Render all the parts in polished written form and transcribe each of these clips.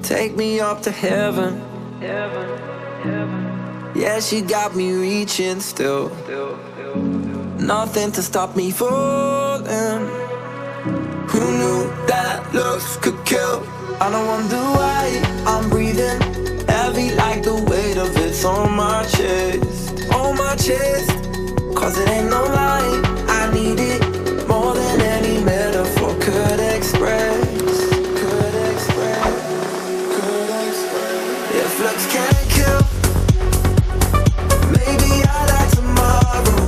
Take me up to heaven. Yeah, she got me reaching still. Nothing to stop me falling. Who knew that looks could kill? I don't wonder why I'm breathing heavy like the weight of it's on my chest. On my chest. Cause it ain't no lie, I need it more than any metaphor could express. If looks can't kill, maybe I'll die tomorrow,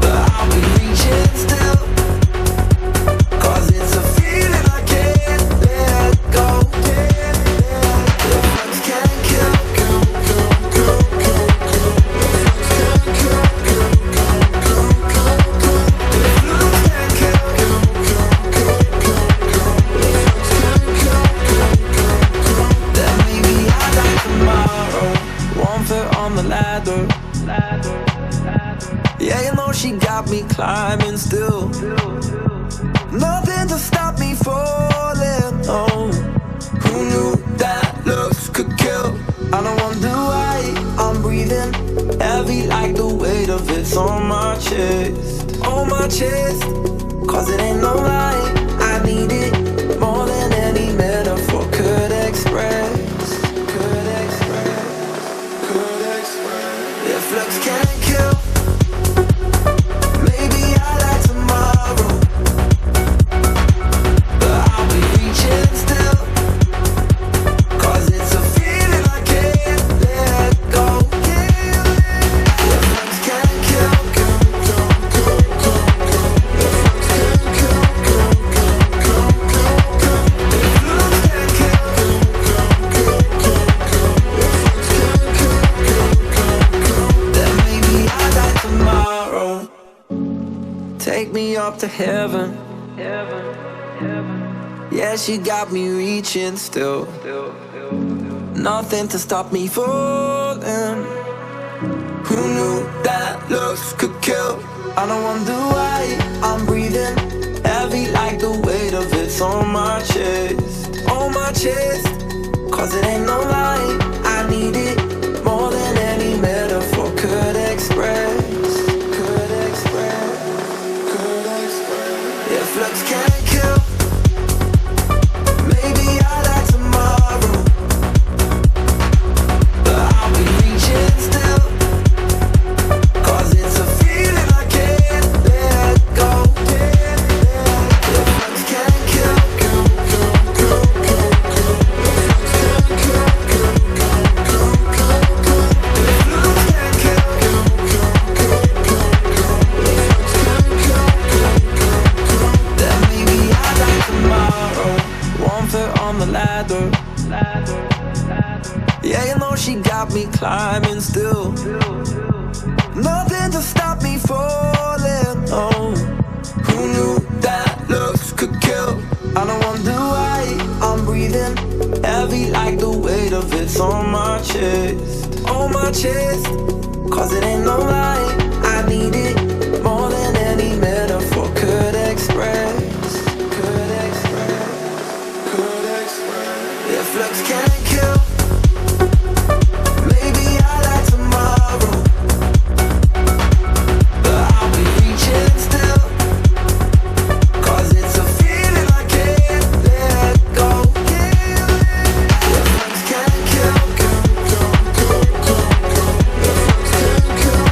but I'll be reaching still. Cause it's a feeling I can't let go. If looks can't kill, yeah, you know she got me climbing still. Nothing to stop me falling. Oh, who knew that looks could kill? I don't wonder why I'm breathing heavy like the weight of it's on my chest. On my chest. Cause it ain't no lie, I need it more than any metaphor could express. If looks can't kill, maybe I'll die tomorrow, but I'll be reaching still. Cause it's a feeling I can't let go. If looks can't kill, take me up to heaven. Yeah, she got me reaching still. Nothing to stop me falling. Who knew that looks could kill? I don't wonder why I'm breathing heavy like the weight of it's on my chest. On my chest. Cause it ain't no lie, I need it more than any metaphor could express. If looks can't kill, maybe I'll die tomorrow, but I'll be reaching still. Cause it's a feeling I can't let go. If looks can't kill, on the ladder. Yeah, you know she got me climbing still. Nothing to stop me falling. Oh, who knew that looks could kill? I don't wonder why I'm breathing heavy like the weight of it's on my chest. On my chest. Cause it ain't no lie, I need it more than any metaphor could express. If looks can't kill, maybe I'll die tomorrow, but I'll be reaching still. Cause it's a feeling I can't let go. If looks can't kill, if looks can't kill,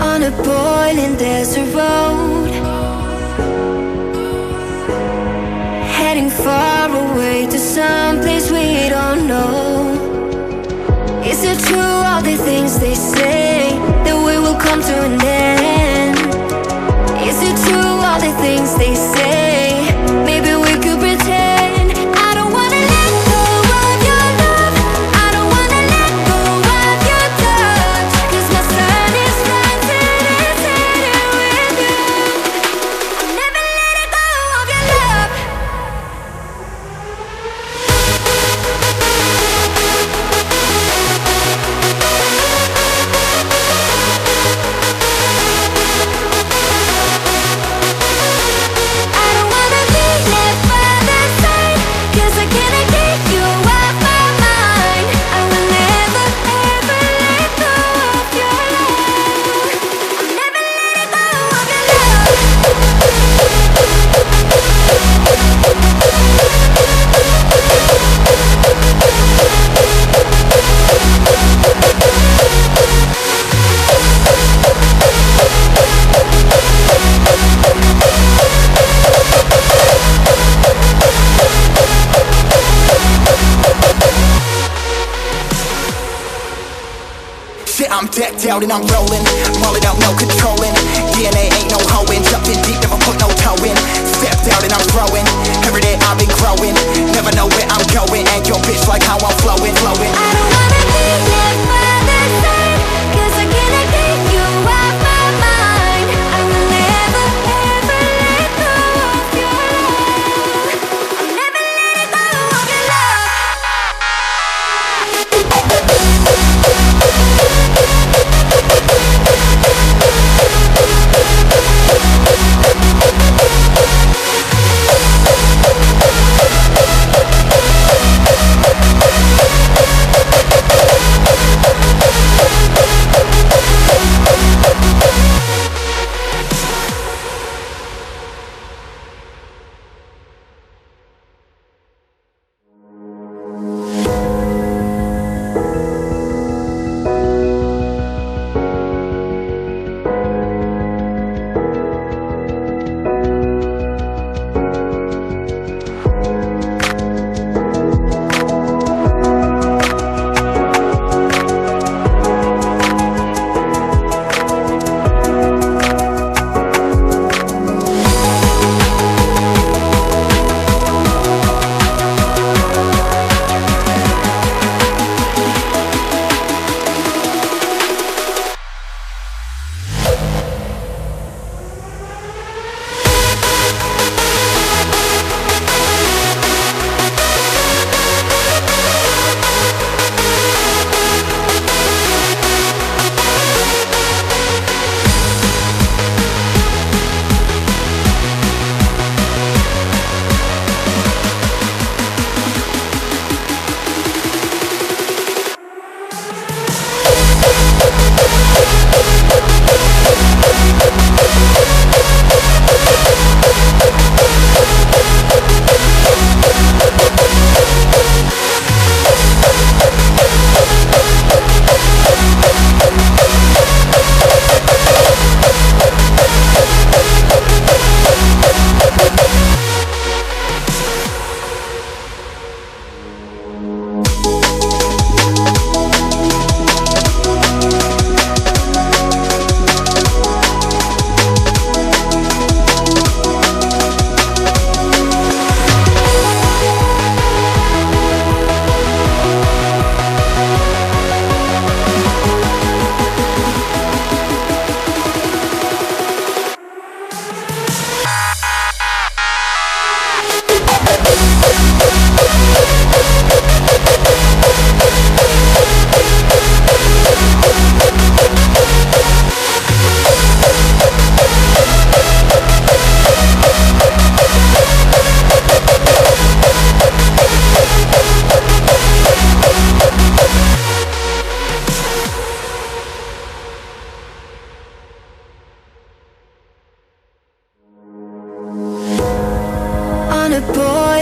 On a boiling desert road, heading far away to some place we don't know. Is it true all the things they say, that we will come to an end? Is it true all the things they say, maybe we could pretend? I don't wanna let go of your love, I don't wanna let go of your touch, 'cause my sun is rising, it's setting with you. I'll never let it go of your love. I don't wanna be left by the side, 'cause I cannot get you off my mind. I will never, ever let go of your love. I'll never let it go of your love. Shit, I'm decked out and I'm rolling, rolling out, no controlling. DNA ain't no hoeing, jumped in deep, never put no toe in. Stepped out and I'm growing, every day I've been growing. Never know where I'm going, and your bitch like how I'm flowing, flowing. I don't wanna be left by the side, 'cause I cannot get you off my mind. I will never, ever let go of your love. I'll never let it go of your love.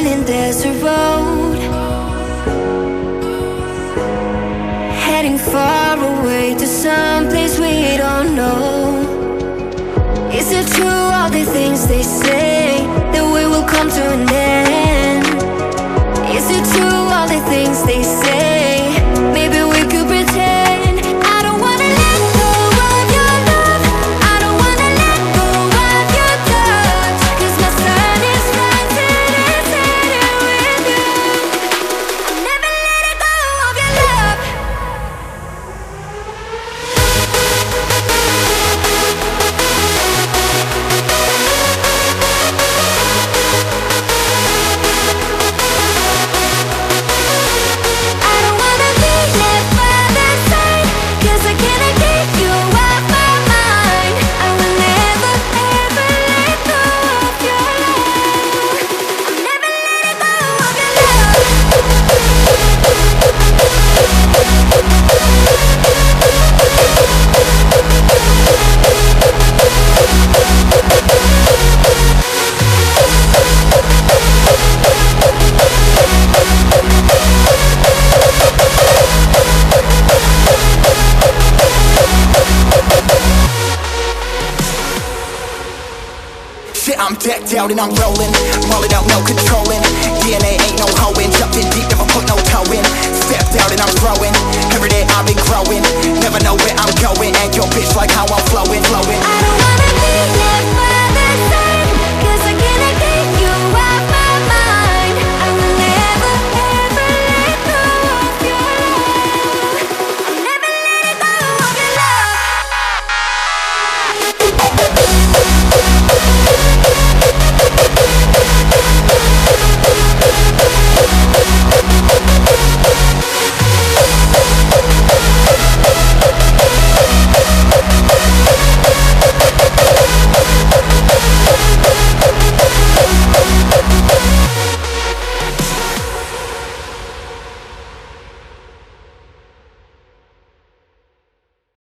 winding desert road, heading far away to some place we don't know. Is it true all the things they say, that we will come to an end? Is it true all the things they say, maybe we could pretend? I don't wanna let go of your love, I don't wanna let go of your touch, 'cause my sun is rising and setting with you. I'll never let it go of your love. I don't wanna be left by the side, 'cause I cannot get you off my mind. I will never, ever let go of your love. I'll never let it go of your love. Shit, I'm decked out and I'm rolling, rolling out, no controlling. DNA ain't no hoeing, jumping deep, never put no toe in. Stepped out and I'm growing, every day I've been growing. Never know where I'm going, and your bitch like how